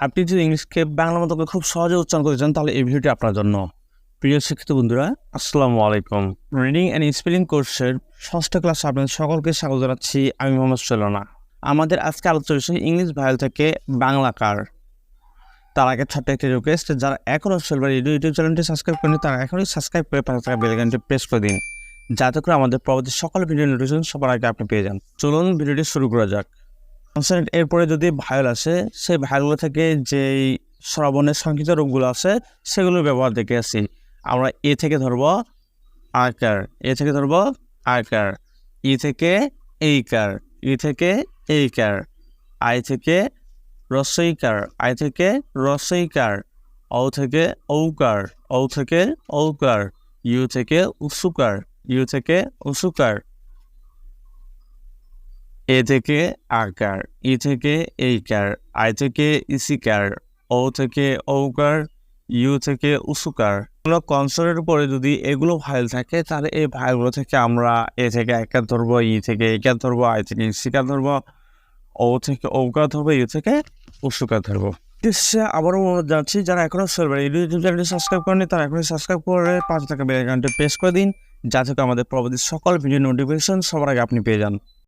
আপনি যদি ইংলিশকে বাংলা মতো করে খুব সহজে উচ্চারণ করতে চান তাহলে এই ভিডিওটি আপনার জন্য। প্রিয় শিক্ষিত বন্ধুরা, আসসালামু আলাইকুম। রিডিং অ্যান্ড স্পেলিং কোর্সের ষষ্ঠ ক্লাসে আপনাদের সকলকে স্বাগত জানাচ্ছি। আমি মোহাম্মদ সুলেনা। আমাদের আজকে আলোচনা বিষয় ইংলিশ ভাইল থেকে বাংলাকার। তার আগে ছোট্ট একটি রিকোয়েস্ট, যারা এখনও সেলভার ইউটিউব চ্যানেলটি সাবস্ক্রাইব করেনি তারা এখনই সাবস্ক্রাইব করে পাশে থাকা বেল আইকনটি প্রেস করে দিন, যাতে করে আমাদের পরবর্তী সকল ভিডিও নোটিফিকেশন সবার আগে আপনি পেয়ে যান। চলুন ভিডিওটি শুরু করা যাক। কনসোনেন্ট এরপরে যদি ভায়োল আসে, সেই ভায়োলগুলো থেকে যেই শ্রবণের সংক্ষিপ্ত রূপগুলো আছে সেগুলোর ব্যবহার দেখে আসি। আমরা এ থেকে ধরব আকার, এ থেকে ধরব আকার, ই থেকে এইকার, ই থেকে এইকার, আই থেকে রসইকার, আই থেকে রসইকার, ও থেকে ঔকার, ও থেকে ঔকার, ইউ থেকে উসুকার, ইউ থেকে উসুকার, এ থেকে আকার, ই থেকে এইকার, আই থেকে ইসিকার, ও থেকে ঔকার, ইউ থেকে উসুকার। আমরা কনসোনেন্টের উপরে যদি এগুলো ভাইল থাকে তাহলে এই ভাইলগুলো থেকে আমরা এ থেকে একার ধরবো, ই থেকে এইকার ধরবো, আই থেকে ইসিকার ধরবো, ও থেকে ঔকার ধরবো, ইউ থেকে উসুকার ধরবো। আবারও অনুরোধ জানাচ্ছি, যারা এখনো সেলভার ইউটিউব চ্যানেলটি সাবস্ক্রাইব করেনি তারা এখনই সাবস্ক্রাইব করে পাশে থাকা বেল আইকনটি প্রেস করে দিন, যাতে করে আমাদের পরবর্তী সকল ভিডিও নোটিফিকেশন সবার আগে আপনি পেয়ে যান।